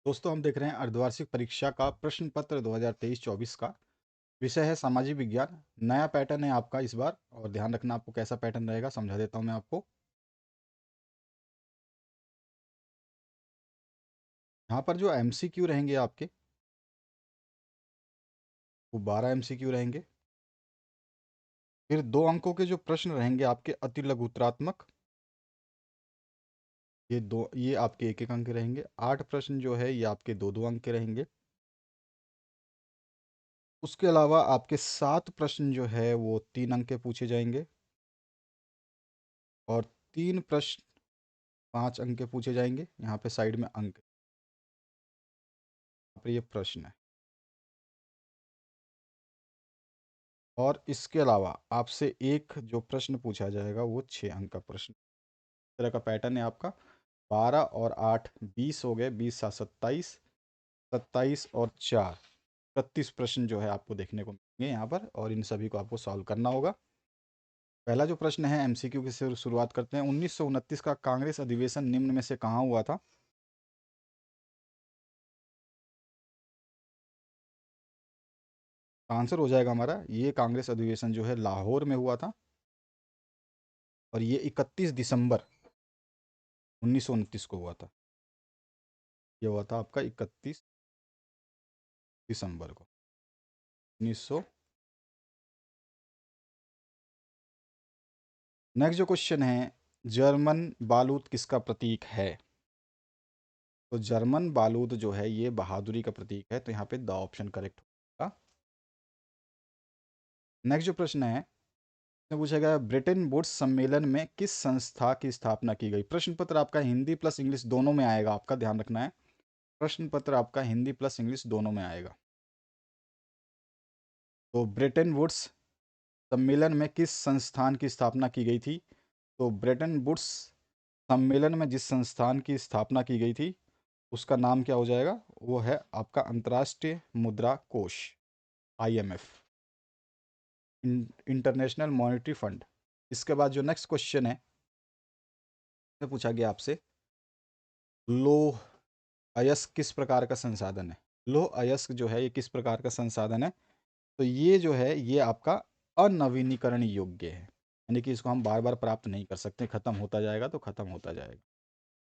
दोस्तों हम देख रहे हैं अर्धवार्षिक परीक्षा का प्रश्न पत्र 2023-24 का विषय है सामाजिक विज्ञान। नया पैटर्न है आपका इस बार और ध्यान रखना आपको कैसा पैटर्न रहेगा, समझा देता हूं मैं आपको। यहाँ पर जो एमसीक्यू रहेंगे आपके वो 12 एमसीक्यू रहेंगे। फिर 2 अंकों के जो प्रश्न रहेंगे आपके अति लघुत्रात्मक, ये आपके 1-1 अंक के रहेंगे। 8 प्रश्न जो है ये आपके 2-2 अंक के रहेंगे। उसके अलावा आपके 7 प्रश्न जो है वो 3 अंक के पूछे जाएंगे और 3 प्रश्न 5 अंक के पूछे जाएंगे। यहाँ पे साइड में अंक, यहाँ पर ये प्रश्न है। और इसके अलावा आपसे एक जो प्रश्न पूछा जाएगा वो 6 अंक का प्रश्न। इस तरह का पैटर्न है आपका। 12 और 8 20 हो गए, 20 7 27, 27 और 4 31 प्रश्न जो है आपको देखने को मिलेंगे यहाँ पर, और इन सभी को आपको सॉल्व करना होगा। पहला जो प्रश्न है एमसीक्यू की से शुरुआत करते हैं। 1929 का कांग्रेस अधिवेशन निम्न में से कहाँ हुआ था? आंसर हो जाएगा हमारा, ये कांग्रेस अधिवेशन जो है लाहौर में हुआ था और ये 31 दिसंबर 1929 को हुआ था। ये हुआ था आपका 31 दिसंबर को 1900। नेक्स्ट जो क्वेश्चन है, जर्मन बारूद किसका प्रतीक है? तो जर्मन बारूद जो है ये बहादुरी का प्रतीक है, तो यहाँ पे द ऑप्शन करेक्ट होगा। नेक्स्ट जो प्रश्न है इसमें पूछा गया ब्रिटेन वुड्स सम्मेलन में किस संस्था की स्थापना की गई? प्रश्न पत्र आपका हिंदी प्लस इंग्लिश दोनों में आएगा, आपका ध्यान रखना है। प्रश्न पत्र आपका हिंदी प्लस इंग्लिश दोनों में आएगा। तो ब्रिटेन वुड्स सम्मेलन में किस संस्थान की स्थापना की गई थी? तो ब्रिटेन वुड्स सम्मेलन में जिस संस्थान की स्थापना की गई थी उसका नाम क्या हो जाएगा? वो है आपका अंतर्राष्ट्रीय मुद्रा कोष, आईएमएफ, इंटरनेशनल मॉनेटरी फंड। इसके बाद जो नेक्स्ट क्वेश्चन है उसमें पूछा गया आपसे लौह अयस्क किस प्रकार का संसाधन है? लौह अयस्क जो है ये किस प्रकार का संसाधन है? तो ये जो है ये आपका अनवीनीकरण योग्य है, यानी कि इसको हम बार बार प्राप्त नहीं कर सकते, खत्म होता जाएगा तो खत्म होता जाएगा।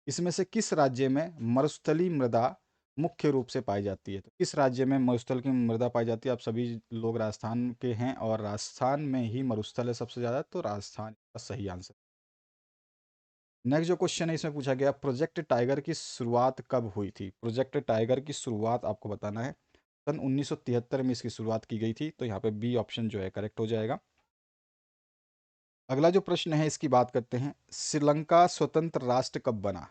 इसमें से किस राज्य में मरुस्थलीय मृदा मुख्य रूप से पाई जाती है? तो किस राज्य में मरुस्थल की मृदा पाई जाती है? आप सभी लोग राजस्थान के हैं और राजस्थान में ही मरुस्थल है सबसे ज़्यादा, तो राजस्थान का सही आंसर। नेक्स्ट जो क्वेश्चन है इसमें पूछा गया प्रोजेक्ट टाइगर की शुरुआत कब हुई थी? प्रोजेक्ट टाइगर की शुरुआत आपको बताना है। सन 1973 में इसकी शुरुआत की गई थी, तो यहाँ पे बी ऑप्शन जो है करेक्ट हो जाएगा। अगला जो प्रश्न है इसकी बात करते हैं, श्रीलंका स्वतंत्र राष्ट्र कब बना?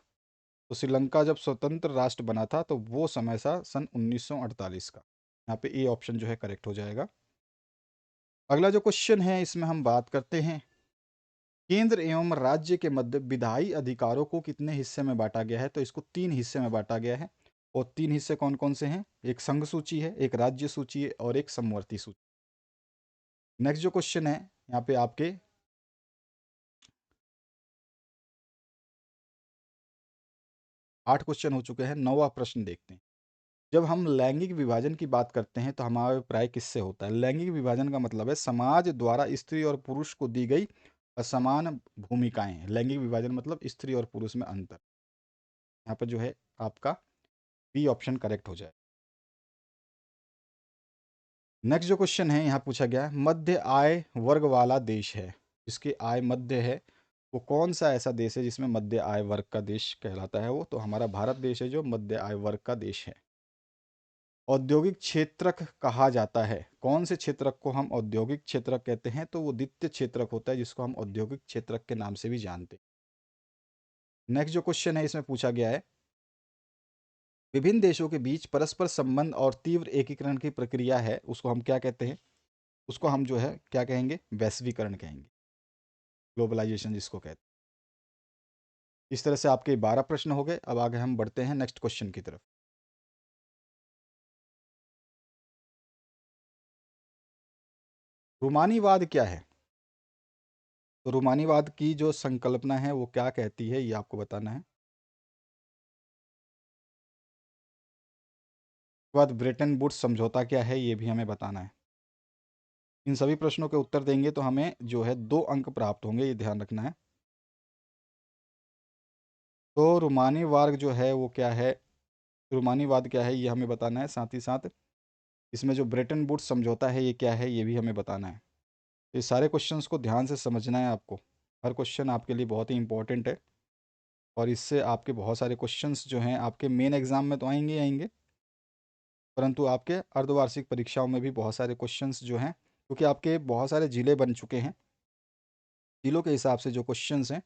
तो श्रीलंका जब स्वतंत्र राष्ट्र बना था तो वो समय था सन 1948 का। यहाँ पे ए ऑप्शन जो है करेक्ट हो जाएगा। अगला जो क्वेश्चन है इसमें हम बात करते हैं केंद्र एवं राज्य के मध्य विधायी अधिकारों को कितने हिस्से में बांटा गया है? तो इसको 3 हिस्से में बांटा गया है। और 3 हिस्से कौन कौन से हैं? एक संघ सूची है, एक राज्य सूची है और एक समवर्ती सूची। नेक्स्ट जो क्वेश्चन है यहाँ पे आपके 8 क्वेश्चन हो चुके हैं। 9वां प्रश्न देखते हैं। जब हम लैंगिक विभाजन की बात करते हैं तो हमारा अभिप्राय किससे होता है? लैंगिक विभाजन का मतलब है समाज द्वारा स्त्री और पुरुष को दी गई असमान भूमिकाएं। लैंगिक विभाजन मतलब स्त्री और पुरुष में अंतर। यहाँ पर जो है आपका बी ऑप्शन करेक्ट हो जाए। नेक्स्ट जो क्वेश्चन है यहाँ पूछा गया है मध्य आय वर्ग वाला देश है, जिसकी आय मध्य है, वो कौन सा ऐसा देश है जिसमें मध्य आय वर्ग का देश कहलाता है? वो तो हमारा भारत देश है जो मध्य आय वर्ग का देश है। औद्योगिक क्षेत्रक कहा जाता है, कौन से क्षेत्रक को हम औद्योगिक क्षेत्रक कहते हैं? तो वो द्वितीय क्षेत्रक होता है जिसको हम औद्योगिक क्षेत्रक के नाम से भी जानते हैं। नेक्स्ट जो क्वेश्चन है इसमें पूछा गया है विभिन्न देशों के बीच परस्पर संबंध और तीव्र एकीकरण की प्रक्रिया है, उसको हम क्या कहते हैं? उसको हम जो है क्या कहेंगे? वैश्वीकरण कहेंगे, ग्लोबलाइजेशन जिसको कहते हैं। इस तरह से आपके 12 प्रश्न हो गए। अब आगे हम बढ़ते हैं नेक्स्ट क्वेश्चन की तरफ। रूमानीवाद क्या है? तो रूमानीवाद की जो संकल्पना है वो क्या कहती है ये आपको बताना है। बाद ब्रेटन वुड्स समझौता क्या है ये भी हमें बताना है। इन सभी प्रश्नों के उत्तर देंगे तो हमें जो है 2 अंक प्राप्त होंगे, ये ध्यान रखना है। तो रूमानीवाद जो है वो क्या है, रूमानीवाद क्या है ये हमें बताना है। साथ ही साथ इसमें जो ब्रेटन वुड्स समझौता है ये क्या है ये भी हमें बताना है। ये सारे क्वेश्चंस को ध्यान से समझना है आपको। हर क्वेश्चन आपके लिए बहुत ही इंपॉर्टेंट है और इससे आपके बहुत सारे क्वेश्चंस जो हैं आपके मेन एग्जाम में तो आएंगे ही आएंगे, परंतु आपके अर्धवार्षिक परीक्षाओं में भी बहुत सारे क्वेश्चंस जो हैं, क्योंकि आपके बहुत सारे जिले बन चुके हैं, जिलों के हिसाब से जो क्वेश्चंस हैं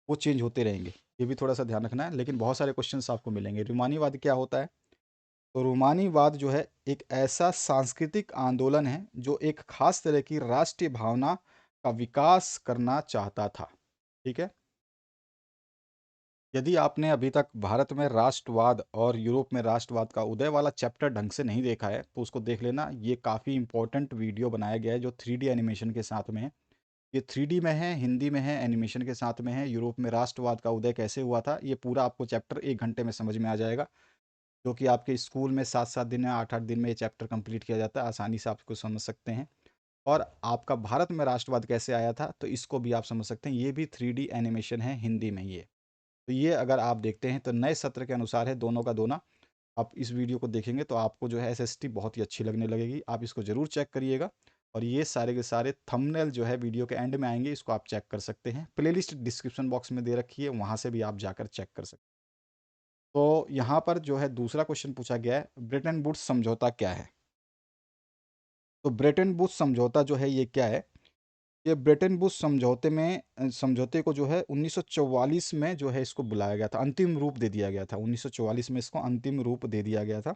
वो चेंज होते रहेंगे, ये भी थोड़ा सा ध्यान रखना है। लेकिन बहुत सारे क्वेश्चंस आपको मिलेंगे। रूमानीवाद क्या होता है? तो रूमानीवाद जो है एक ऐसा सांस्कृतिक आंदोलन है जो एक खास तरह की राष्ट्रीय भावना का विकास करना चाहता था। ठीक है। यदि आपने अभी तक भारत में राष्ट्रवाद और यूरोप में राष्ट्रवाद का उदय वाला चैप्टर ढंग से नहीं देखा है तो उसको देख लेना। ये काफ़ी इंपॉर्टेंट वीडियो बनाया गया है जो 3D एनिमेशन के साथ में है। ये 3D में है, हिंदी में है, एनिमेशन के साथ में है। यूरोप में राष्ट्रवाद का उदय कैसे हुआ था ये पूरा आपको चैप्टर 1 घंटे में समझ में आ जाएगा, जो कि आपके स्कूल में 7-7 दिन या 8-8 दिन में ये चैप्टर कंप्लीट किया जाता है। आसानी से आप इसको समझ सकते हैं। और आपका भारत में राष्ट्रवाद कैसे आया था तो इसको भी आप समझ सकते हैं। ये भी 3D एनिमेशन है हिंदी में ये। तो ये अगर आप देखते हैं तो नए सत्र के अनुसार है दोनों का दोना। आप इस वीडियो को देखेंगे तो आपको जो है एसएसटी बहुत ही अच्छी लगने लगेगी। आप इसको ज़रूर चेक करिएगा। और ये सारे के सारे थंबनेल जो है वीडियो के एंड में आएंगे, इसको आप चेक कर सकते हैं। प्लेलिस्ट डिस्क्रिप्शन बॉक्स में दे रखी है, वहाँ से भी आप जाकर चेक कर सकते हैं। तो यहाँ पर जो है दूसरा क्वेश्चन पूछा गया है, ब्रेटन वुड्स समझौता क्या है? तो ब्रेटन वुड्स समझौता जो है ये क्या है? ये ब्रेटन वुड्स समझौते में समझौते को जो है 1944 में जो है इसको बुलाया गया था, अंतिम रूप दे दिया गया था। 1944 में इसको अंतिम रूप दे दिया गया था।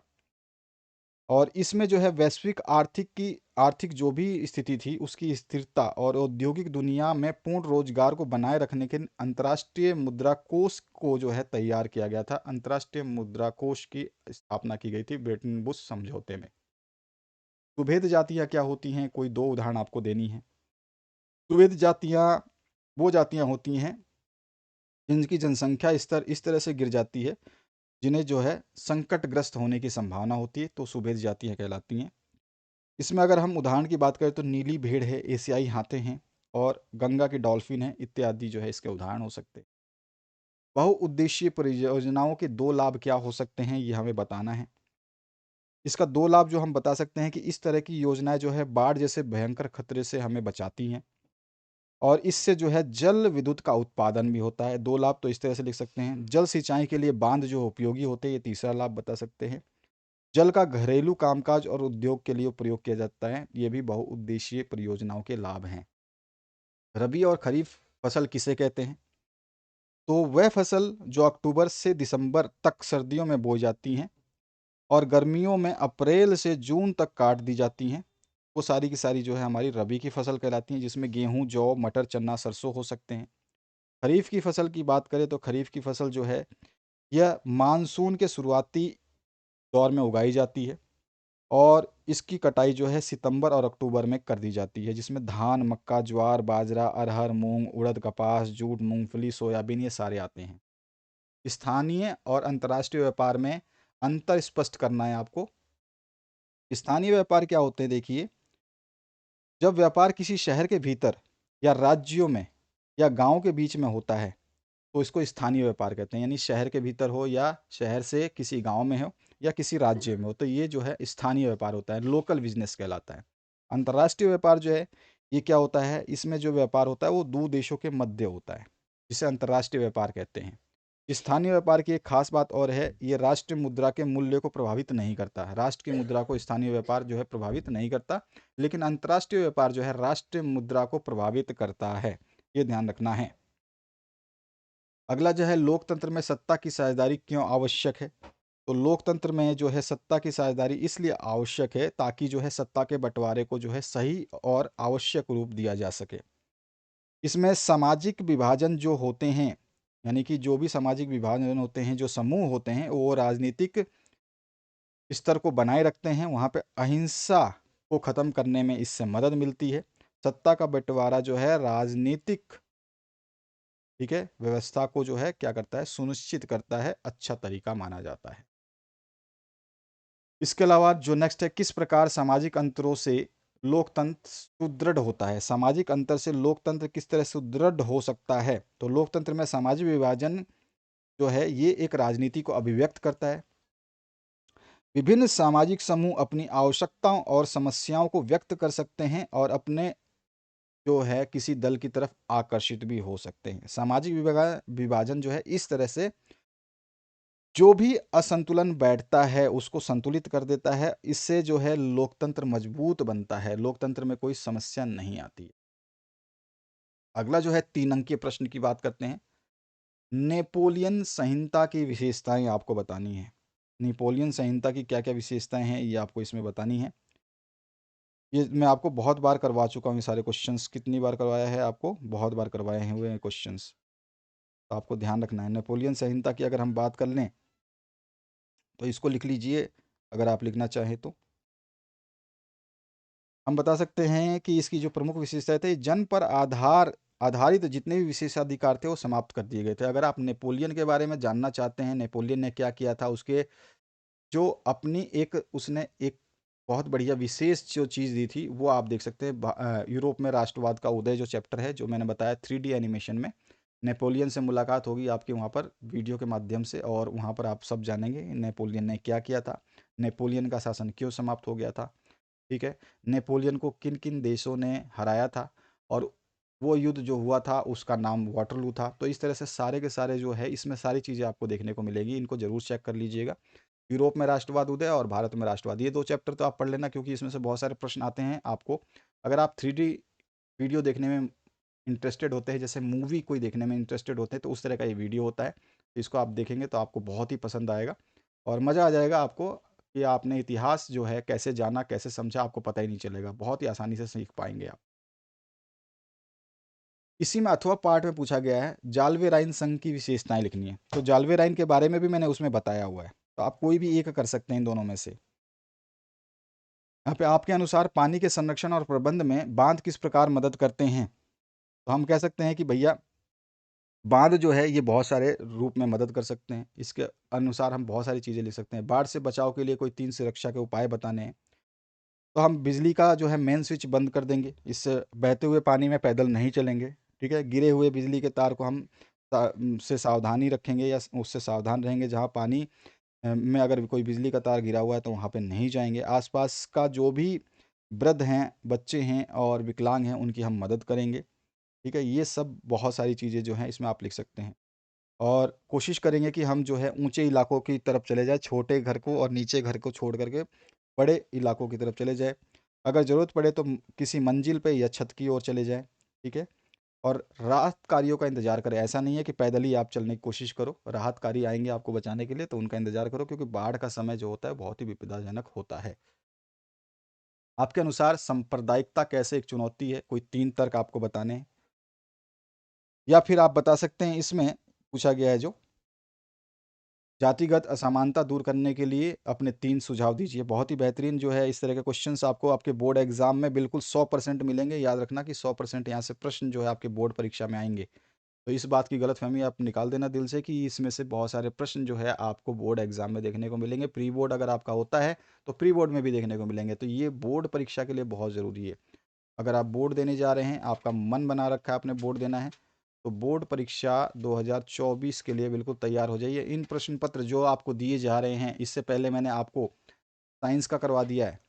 और इसमें जो है वैश्विक आर्थिक जो भी स्थिति थी उसकी स्थिरता और औद्योगिक दुनिया में पूर्ण रोजगार को बनाए रखने के अंतर्राष्ट्रीय मुद्रा कोष को जो है तैयार किया गया था। अंतर्राष्ट्रीय मुद्रा कोष की स्थापना की गई थी ब्रेटन वुड्स समझौते में। सुभेद जातियाँ क्या होती हैं, कोई 2 उदाहरण आपको देनी है। सुभेद जातियाँ वो जातियाँ होती हैं जिनकी जनसंख्या स्तर इस तरह से गिर जाती है जिन्हें जो है संकटग्रस्त होने की संभावना होती है, तो सुभेद जातियाँ कहलाती हैं। इसमें अगर हम उदाहरण की बात करें तो नीली भेड़ है, एशियाई हाथे हैं और गंगा की डॉल्फिन है इत्यादि जो है इसके उदाहरण हो सकते हैं। बहुउद्देशीय परियोजनाओं के 2 लाभ क्या हो सकते हैं ये हमें बताना है। इसका 2 लाभ जो हम बता सकते हैं कि इस तरह की योजनाएं जो है बाढ़ जैसे भयंकर खतरे से हमें बचाती हैं और इससे जो है जल विद्युत का उत्पादन भी होता है। 2 लाभ तो इस तरह से लिख सकते हैं। जल सिंचाई के लिए बांध जो उपयोगी होते हैं, ये तीसरा लाभ बता सकते हैं। जल का घरेलू कामकाज और उद्योग के लिए प्रयोग किया जाता है, ये भी बहुउद्देशीय परियोजनाओं के लाभ हैं। रबी और खरीफ फसल किसे कहते हैं? तो वह फसल जो अक्टूबर से दिसंबर तक सर्दियों में बोई जाती हैं और गर्मियों में अप्रैल से जून तक काट दी जाती हैं, वो सारी की सारी जो है हमारी रबी की फसल कहलाती हैं, जिसमें गेहूँ, जौ, मटर, चना, सरसों हो सकते हैं। खरीफ की फसल की बात करें तो खरीफ की फसल जो है यह मानसून के शुरुआती दौर में उगाई जाती है और इसकी कटाई जो है सितंबर और अक्टूबर में कर दी जाती है, जिसमें धान, मक्का, ज्वार, बाजरा, अरहर, मूंग, उड़द, कपास, जूट, मूंगफली, सोयाबीन ये सारे आते हैं। स्थानीय और अंतर्राष्ट्रीय व्यापार में अंतर स्पष्ट करना है आपको। स्थानीय व्यापार क्या होते हैं देखिए, जब व्यापार किसी शहर के भीतर या राज्यों में या गांव के बीच में होता है तो इसको स्थानीय व्यापार कहते हैं। यानी शहर के भीतर हो या शहर से किसी गांव में हो या किसी राज्य में हो तो ये जो है स्थानीय व्यापार होता है, लोकल बिजनेस कहलाता है। अंतर्राष्ट्रीय व्यापार जो है ये क्या होता है, इसमें जो व्यापार होता है वो 2 देशों के मध्य होता है, जिसे अंतर्राष्ट्रीय व्यापार कहते हैं। स्थानीय व्यापार की एक खास बात और है, ये राष्ट्रीय मुद्रा के मूल्य को प्रभावित नहीं करता। राष्ट्र की मुद्रा को स्थानीय व्यापार जो है प्रभावित नहीं करता, लेकिन अंतर्राष्ट्रीय व्यापार जो है राष्ट्रीय मुद्रा को प्रभावित करता है, ये ध्यान रखना है। अगला जो है लोकतंत्र में सत्ता की साझेदारी क्यों आवश्यक है? तो लोकतंत्र में जो है सत्ता की साझेदारी इसलिए आवश्यक है ताकि जो है सत्ता के बंटवारे को जो है सही और आवश्यक रूप दिया जा सके। इसमें सामाजिक विभाजन जो होते हैं, यानी कि जो भी सामाजिक विभाजन होते हैं, जो समूह होते हैं वो राजनीतिक स्तर को बनाए रखते हैं, वहाँ पे अहिंसा को ख़त्म करने में इससे मदद मिलती है। सत्ता का बंटवारा जो है राजनीतिक, ठीक है, व्यवस्था को जो है क्या करता है, सुनिश्चित करता है, अच्छा तरीका माना जाता है। इसके अलावा जो नेक्स्ट है, किस प्रकार सामाजिक अंतरों से लोकतंत्र सुदृढ़ होता है? सामाजिक अंतर से लोकतंत्र किस तरह सुदृढ़ हो सकता है? तो लोकतंत्र में सामाजिक विभाजन जो है ये एक राजनीति को अभिव्यक्त करता है। विभिन्न सामाजिक समूह अपनी आवश्यकताओं और समस्याओं को व्यक्त कर सकते हैं और अपने जो है किसी दल की तरफ आकर्षित भी हो सकते हैं। सामाजिक विभाजन जो है इस तरह से जो भी असंतुलन बैठता है उसको संतुलित कर देता है। इससे जो है लोकतंत्र मजबूत बनता है, लोकतंत्र में कोई समस्या नहीं आती। अगला जो है 3 अंकीय प्रश्न की बात करते हैं। नेपोलियन संहिता की विशेषताएं आपको बतानी है। नेपोलियन संहिता की क्या क्या विशेषताएं हैं ये आपको इसमें बतानी है। ये मैं आपको बहुत बार करवा चुका हूँ ये सारे क्वेश्चंस। कितनी बार करवाया है आपको? बहुत बार करवाए हुए हैं क्वेश्चंस। तो आपको ध्यान रखना है। नेपोलियन संहिता की अगर हम बात कर लें तो इसको लिख लीजिए अगर आप लिखना चाहें तो। हम बता सकते हैं कि इसकी जो प्रमुख विशेषता थे, जन पर आधारित जितने भी विशेषाधिकार थे वो समाप्त कर दिए गए थे। अगर आप नेपोलियन के बारे में जानना चाहते हैं, नेपोलियन ने क्या किया था, उसके जो अपनी एक उसने एक बहुत बढ़िया विशेष जो चीज़ दी थी वो आप देख सकते हैं। यूरोप में राष्ट्रवाद का उदय जो चैप्टर है जो मैंने बताया 3D एनिमेशन में, नेपोलियन से मुलाकात होगी आपकी वहाँ पर वीडियो के माध्यम से, और वहाँ पर आप सब जानेंगे नेपोलियन ने क्या किया था, नेपोलियन का शासन क्यों समाप्त हो गया था। ठीक है, नेपोलियन को किन किन देशों ने हराया था और वो युद्ध जो हुआ था उसका नाम वाटरलू था। तो इस तरह से सारे के सारे जो है इसमें सारी चीज़ें आपको देखने को मिलेगी, इनको जरूर चेक कर लीजिएगा। यूरोप में राष्ट्रवाद उदय और भारत में राष्ट्रवाद, ये 2 चैप्टर तो आप पढ़ लेना क्योंकि इसमें से बहुत सारे प्रश्न आते हैं आपको। अगर आप 3D वीडियो देखने में इंटरेस्टेड होते हैं, जैसे मूवी कोई देखने में इंटरेस्टेड होते हैं, तो उस तरह का ये वीडियो होता है। इसको आप देखेंगे तो आपको बहुत ही पसंद आएगा और मज़ा आ जाएगा आपको कि आपने इतिहास जो है कैसे जाना, कैसे समझा, आपको पता ही नहीं चलेगा। बहुत ही आसानी से सीख पाएंगे आप। इसी में अथवा पार्ट में पूछा गया है जाल्वे राइन संघ की विशेषताएं लिखनी है। तो जाल्वे राइन के बारे में भी मैंने उसमें बताया हुआ है, तो आप कोई भी एक कर सकते हैं इन दोनों में से। यहाँ पे आपके अनुसार पानी के संरक्षण और प्रबंध में बांध किस प्रकार मदद करते हैं? तो हम कह सकते हैं कि भैया बांध जो है ये बहुत सारे रूप में मदद कर सकते हैं। इसके अनुसार हम बहुत सारी चीज़ें लिख सकते हैं। बाढ़ से बचाव के लिए कोई 3 सुरक्षा के उपाय बताने हैं। तो हम बिजली का जो है मेन स्विच बंद कर देंगे, इससे बहते हुए पानी में पैदल नहीं चलेंगे। ठीक है, गिरे हुए बिजली के तार को हम से सावधानी रखेंगे या उससे सावधान रहेंगे। जहाँ पानी में अगर कोई बिजली का तार गिरा हुआ है तो वहाँ पे नहीं जाएंगे। आसपास का जो भी वृद्ध हैं, बच्चे हैं और विकलांग हैं उनकी हम मदद करेंगे। ठीक है, ये सब बहुत सारी चीज़ें जो हैं इसमें आप लिख सकते हैं। और कोशिश करेंगे कि हम जो है ऊंचे इलाकों की तरफ चले जाए, छोटे घर को और नीचे घर को छोड़ करके बड़े इलाकों की तरफ चले जाए। अगर ज़रूरत पड़े तो किसी मंजिल पे या छत की ओर चले जाएं। ठीक है, और राहतकारियों का इंतजार करें। ऐसा नहीं है कि पैदल ही आप चलने की कोशिश करो, राहतकारी आएंगे आपको बचाने के लिए तो उनका इंतजार करो, क्योंकि बाढ़ का समय जो होता है बहुत ही विपदाजनक होता है। आपके अनुसार सांप्रदायिकता कैसे एक चुनौती है? कोई 3 तर्क आपको बताने हैं, या फिर आप बता सकते हैं इसमें पूछा गया है जो जातिगत असमानता दूर करने के लिए अपने 3 सुझाव दीजिए। बहुत ही बेहतरीन जो है इस तरह के क्वेश्चंस आपको आपके बोर्ड एग्जाम में बिल्कुल 100% मिलेंगे। याद रखना कि 100% यहाँ से प्रश्न जो है आपके बोर्ड परीक्षा में आएंगे। तो इस बात की गलतफहमी आप निकाल देना दिल से कि इसमें से बहुत सारे प्रश्न जो है आपको बोर्ड एग्जाम में देखने को मिलेंगे। प्री बोर्ड अगर आपका होता है तो प्री बोर्ड में भी देखने को मिलेंगे। तो ये बोर्ड परीक्षा के लिए बहुत ज़रूरी है। अगर आप बोर्ड देने जा रहे हैं, आपका मन बना रखा है आपने बोर्ड देना है, तो बोर्ड परीक्षा 2024 के लिए बिल्कुल तैयार हो जाइए। इन प्रश्न पत्र जो आपको दिए जा रहे हैं, इससे पहले मैंने आपको साइंस का करवा दिया है,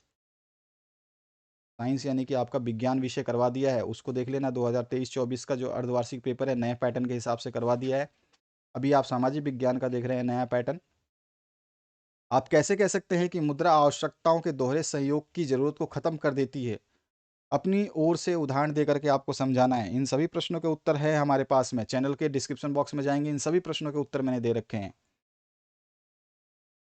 साइंस यानी कि आपका विज्ञान विषय करवा दिया है, उसको देख लेना। 2023-24 का जो अर्धवार्षिक पेपर है नए पैटर्न के हिसाब से करवा दिया है। अभी आप सामाजिक विज्ञान का देख रहे हैं नया पैटर्न। आप कैसे कह सकते हैं कि मुद्रा आवश्यकताओं के दोहरे सहयोग की जरूरत को खत्म कर देती है? अपनी ओर से उदाहरण दे करके आपको समझाना है। इन सभी प्रश्नों के उत्तर है हमारे पास में, चैनल के डिस्क्रिप्शन बॉक्स में जाएंगे, इन सभी प्रश्नों के उत्तर मैंने दे रखे हैं।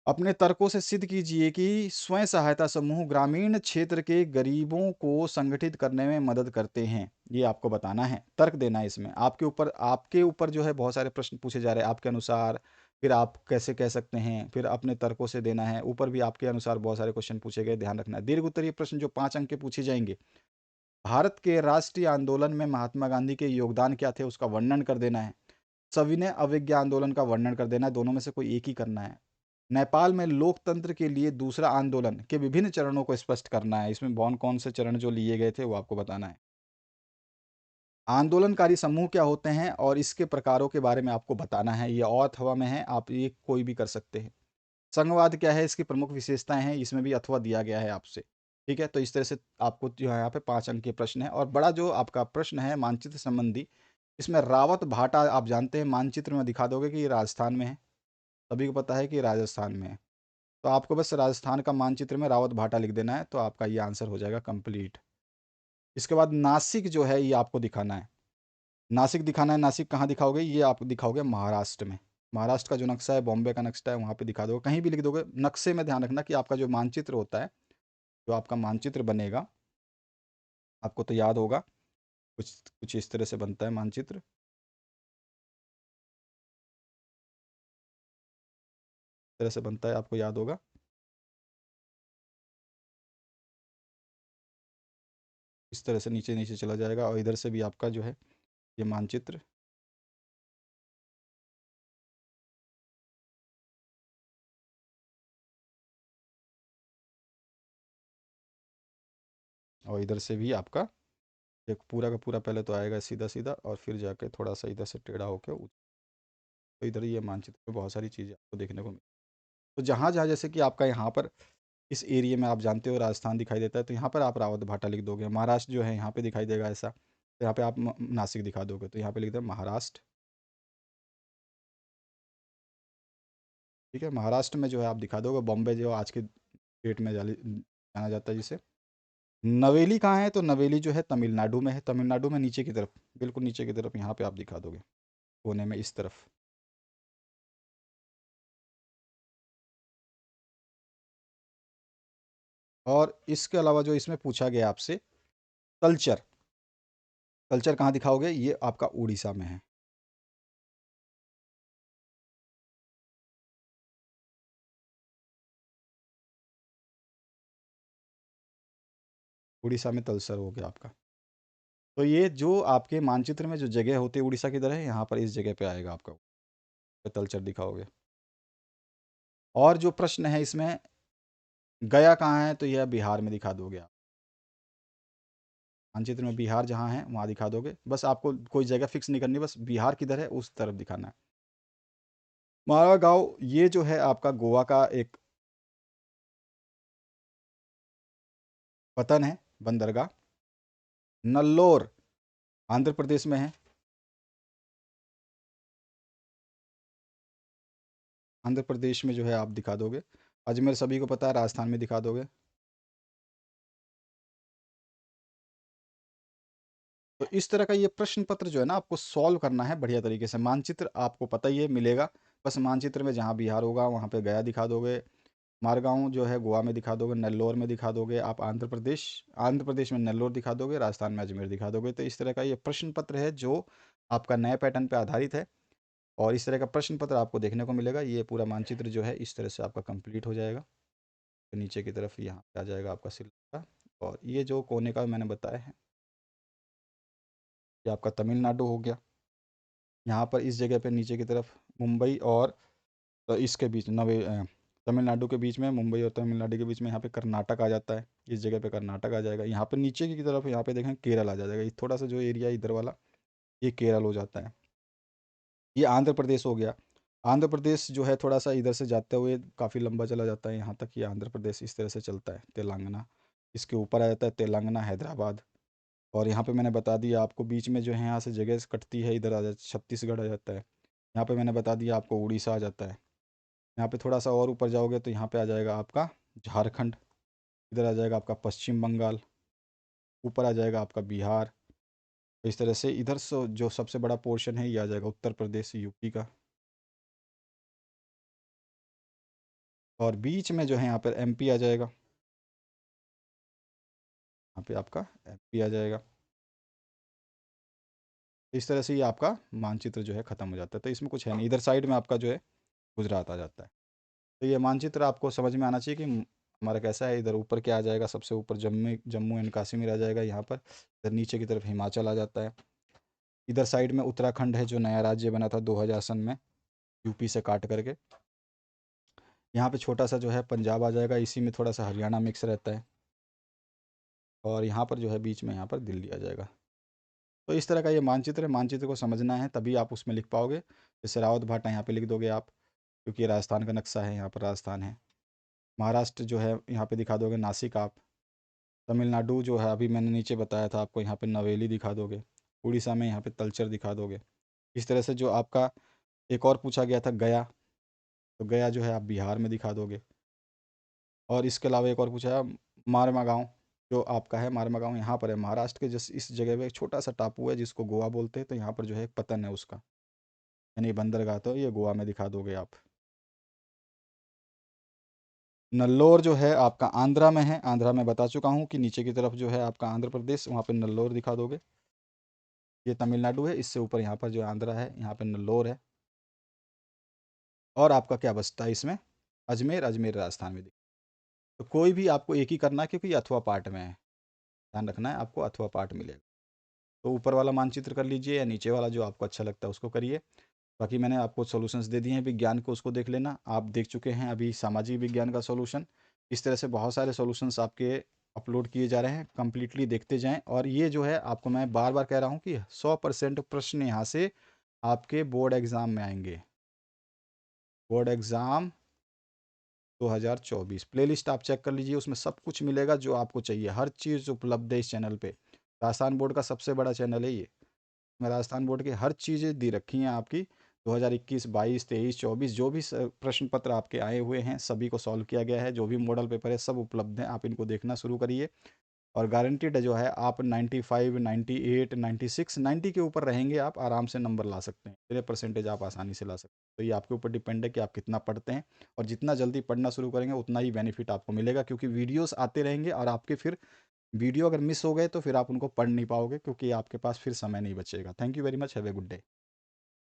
अपने तर्कों से सिद्ध कीजिए कि स्वयं सहायता समूह ग्रामीण क्षेत्र के गरीबों को संगठित करने में मदद करते हैं। ये आपको बताना है, तर्क देना है इसमें। आपके ऊपर जो है बहुत सारे प्रश्न पूछे जा रहे हैं आपके अनुसार, फिर आप कैसे कह सकते हैं, फिर अपने तर्कों से देना है। ऊपर भी आपके अनुसार बहुत सारे क्वेश्चन पूछे गए, ध्यान रखना है। दीर्घ उत्तरीय प्रश्न जो 5 अंक के पूछे जाएंगे, भारत के राष्ट्रीय आंदोलन में महात्मा गांधी के योगदान क्या थे उसका वर्णन कर देना है। सविनय अवज्ञा आंदोलन का वर्णन कर देना है। दोनों में से कोई एक ही करना है। नेपाल में लोकतंत्र के लिए दूसरा आंदोलन के विभिन्न चरणों को स्पष्ट करना है। इसमें कौन से चरण जो लिए गए थे वो आपको बताना है। आंदोलनकारी समूह क्या होते हैं और इसके प्रकारों के बारे में आपको बताना है। ये अथवा में है, आप ये कोई भी कर सकते हैं। संघवाद क्या है, इसकी प्रमुख विशेषताएं हैं, इसमें भी अथवा दिया गया है आपसे। ठीक है, तो इस तरह से आपको जो है यहाँ पे 5 अंक के प्रश्न है। और बड़ा जो आपका प्रश्न है मानचित्र संबंधी, इसमें रावत भाटा आप जानते हैं, मानचित्र में दिखा दोगे कि ये राजस्थान में है, सभी को पता है कि ये राजस्थान में है। तो आपको बस राजस्थान का मानचित्र में रावत भाटा लिख देना है, तो आपका ये आंसर हो जाएगा कंप्लीट। इसके बाद नासिक जो है ये आपको दिखाना है। नासिक दिखाना है, नासिक कहाँ दिखाओगे, ये आप दिखाओगे महाराष्ट्र में। महाराष्ट्र का जो नक्शा है, बॉम्बे का नक्शा है, वहाँ पे दिखा दोगे, कहीं भी लिख दोगे। नक्शे में ध्यान रखना कि आपका जो मानचित्र होता है, जो आपका मानचित्र बनेगा, आपको तो याद होगा, कुछ कुछ इस तरह से बनता है मानचित्र। इस तरह से बनता है, आपको याद होगा। इस तरह से नीचे नीचे चला जाएगा और इधर से भी आपका जो है ये मानचित्र, और इधर से भी आपका एक पूरा का पूरा पहले तो आएगा सीधा सीधा, और फिर जाके थोड़ा सा इधर से टेढ़ा होकर, तो इधर ये मानचित्र में बहुत सारी चीज़ें आपको देखने को मिली। तो जहाँ जहाँ जैसे कि आपका यहाँ पर इस एरिया में आप जानते हो राजस्थान दिखाई देता है, तो यहाँ पर आप रावत भाटा लिख दोगे। महाराष्ट्र जो है यहाँ पे दिखाई देगा ऐसा, तो यहाँ पे आप नासिक दिखा दोगे, तो यहाँ पे लिख दो महाराष्ट्र। ठीक है, महाराष्ट्र में जो है आप दिखा दोगे। बॉम्बे जो आज के डेट में जाना जाता है जिसे। नवेली कहाँ है, तो नवेली जो है तमिलनाडु में है। तमिलनाडु में नीचे की तरफ, बिल्कुल नीचे की तरफ यहाँ पे आप दिखा दोगे, कोने में इस तरफ। और इसके अलावा जो इसमें पूछा गया आपसे, कल्चर, कल्चर कहाँ दिखाओगे, ये आपका उड़ीसा में है। उड़ीसा में तलसर हो गया आपका। तो ये जो आपके मानचित्र में जो जगह होती है उड़ीसा की तरह, यहाँ पर इस जगह पे आएगा आपका, तलचर दिखाओगे। और जो प्रश्न है इसमें, गया कहाँ है, तो यह बिहार में दिखा दोगे आप। मानचित्र में बिहार जहाँ है वहाँ दिखा दोगे। बस आपको कोई जगह फिक्स नहीं करनी, बस बिहार किधर है उस तरफ दिखाना है। मारा गाँव ये जो है आपका गोवा का एक वतन है, बंदरगाह। नल्लोर आंध्र प्रदेश में है। आंध्र प्रदेश में जो है आप दिखा दोगे। अजमेर सभी को पता है, राजस्थान में दिखा दोगे। तो इस तरह का ये प्रश्न पत्र जो है ना, आपको सॉल्व करना है बढ़िया तरीके से। मानचित्र आपको पता ही है मिलेगा, बस मानचित्र में जहाँ बिहार होगा वहाँ पे गया दिखा दोगे। मारगांव जो है गोवा में दिखा दोगे, नेल्लोर में दिखा दोगे आप। आंध्र प्रदेश में नेल्लोर दिखा दोगे, राजस्थान में अजमेर दिखा दोगे। तो इस तरह का ये प्रश्न पत्र है जो आपका नए पैटर्न पे आधारित है, और इस तरह का प्रश्न पत्र आपको देखने को मिलेगा। ये पूरा मानचित्र जो है इस तरह से आपका कंप्लीट हो जाएगा। तो नीचे की तरफ यहाँ पे आ जाएगा आपका सिलका, और ये जो कोने का मैंने बताया है, ये आपका तमिलनाडु हो गया। यहाँ पर इस जगह पे नीचे की तरफ मुंबई और इसके बीच तमिलनाडु के बीच में, मुंबई और तमिलनाडु के बीच में यहाँ पे कर्नाटक आ जाता है। इस जगह पे कर्नाटक आ जाएगा। यहाँ पे नीचे की तरफ यहाँ पे देखें केरल आ जाएगा। ये थोड़ा सा जो एरिया इधर वाला, ये केरल हो जाता है। ये आंध्र प्रदेश हो गया। आंध्र प्रदेश जो है थोड़ा सा इधर से जाते हुए काफ़ी लंबा चला जाता है यहाँ तक। ये आंध्र प्रदेश इस तरह से चलता है। तेलंगाना इसके ऊपर आ जाता है, तेलंगाना हैदराबाद। और यहाँ पे मैंने बता दिया आपको, बीच में जो है यहाँ से जगह कटती है, इधर आ जाता छत्तीसगढ़ आ जाता है। यहाँ पे मैंने बता दिया आपको उड़ीसा आ जाता है। यहाँ पे थोड़ा सा और ऊपर जाओगे तो यहाँ पे आ जाएगा आपका झारखंड। इधर आ जाएगा आपका पश्चिम बंगाल। ऊपर आ जाएगा आपका बिहार। तो इस तरह से इधर से जो सबसे बड़ा पोर्शन है ये आ जाएगा उत्तर प्रदेश, यूपी का। और बीच में जो है यहाँ पर एमपी आ जाएगा। यहाँ पे आपका एमपी आ जाएगा। इस तरह से ये आपका मानचित्र जो है ख़त्म हो जाता है। तो इसमें कुछ है नहीं। इधर साइड में आपका जो है गुजरात आ जाता है। तो ये मानचित्र आपको समझ में आना चाहिए कि हमारा कैसा है। इधर ऊपर क्या आ जाएगा, सबसे ऊपर जम्मू जम्मू एंड कश्मीर आ जाएगा यहाँ पर। इधर नीचे की तरफ हिमाचल आ जाता है। इधर साइड में उत्तराखंड है जो नया राज्य बना था 2000 सन में, यूपी से काट करके। यहाँ पे छोटा सा जो है पंजाब आ जाएगा, इसी में थोड़ा सा हरियाणा मिक्स रहता है, और यहाँ पर जो है बीच में यहाँ पर दिल्ली आ जाएगा। तो इस तरह का ये मानचित्र है, मानचित्र को समझना है तभी आप उसमें लिख पाओगे। जैसे रावत भाटा यहाँ पे लिख दोगे आप, क्योंकि ये राजस्थान का नक्शा है, यहाँ पर राजस्थान है। महाराष्ट्र जो है यहाँ पे दिखा दोगे नासिक आप। तमिलनाडु जो है अभी मैंने नीचे बताया था आपको, यहाँ पे नवेली दिखा दोगे। उड़ीसा में यहाँ पे तलचर दिखा दोगे। इस तरह से जो आपका एक और पूछा गया था गया, तो गया जो है आप बिहार में दिखा दोगे। और इसके अलावा एक और पूछा है मारमा गाँव, जो आपका है मारमा गाँव यहाँ पर है महाराष्ट्र के जस्ट इस जगह पे एक छोटा सा टापू है जिसको गोवा बोलते हैं, तो यहाँ पर जो है एक पतन है उसका, यानी बंदरगाह, तो ये गोवा में दिखा दोगे आप। नल्लोर जो है आपका आंध्रा में है, आंध्रा में बता चुका हूँ कि नीचे की तरफ जो है आपका आंध्र प्रदेश, वहाँ पे नल्लोर दिखा दोगे। ये तमिलनाडु है, इससे ऊपर यहाँ पर जो आंध्रा है, यहाँ पे नल्लोर है। और आपका क्या बचता है इसमें, अजमेर, अजमेर राजस्थान में। तो कोई भी आपको एक ही करना है क्योंकि ये अथवा पार्ट में है, ध्यान रखना है आपको, अथवा पार्ट मिलेगा। तो ऊपर वाला मानचित्र कर लीजिए या नीचे वाला जो आपको अच्छा लगता है उसको करिए। बाकी मैंने आपको सॉल्यूशंस दे दिए हैं, विज्ञान को उसको देख लेना। आप देख चुके हैं अभी सामाजिक विज्ञान का सॉल्यूशन। इस तरह से बहुत सारे सॉल्यूशंस आपके अपलोड किए जा रहे हैं, कंप्लीटली देखते जाएं। और ये जो है आपको मैं बार बार कह रहा हूँ कि 100% प्रश्न यहाँ से आपके बोर्ड एग्ज़ाम में आएंगे। बोर्ड एग्ज़ाम 2024 प्लेलिस्ट आप चेक कर लीजिए, उसमें सब कुछ मिलेगा जो आपको चाहिए, हर चीज़ उपलब्ध है इस चैनल पे। राजस्थान बोर्ड का सबसे बड़ा चैनल है ये। में राजस्थान बोर्ड की हर चीज़ें दी रखी हैं आपकी, 2021, 22, 23, 24 जो भी प्रश्न पत्र आपके आए हुए हैं सभी को सॉल्व किया गया है। जो भी मॉडल पेपर है सब उपलब्ध हैं, आप इनको देखना शुरू करिए। और गारंटीड है जो है आप 95, 98, 96, 90 के ऊपर रहेंगे, आप आराम से नंबर ला सकते हैं, इतने परसेंटेज आप आसानी से ला सकते हैं। तो ये आपके ऊपर डिपेंड है कि आप कितना पढ़ते हैं, और जितना जल्दी पढ़ना शुरू करेंगे उतना ही बेनिफिट आपको मिलेगा, क्योंकि वीडियोस आते रहेंगे और आपके फिर वीडियो अगर मिस हो गए तो फिर आप उनको पढ़ नहीं पाओगे, क्योंकि आपके पास फिर समय नहीं बचेगा। Thank you very much, have a good day.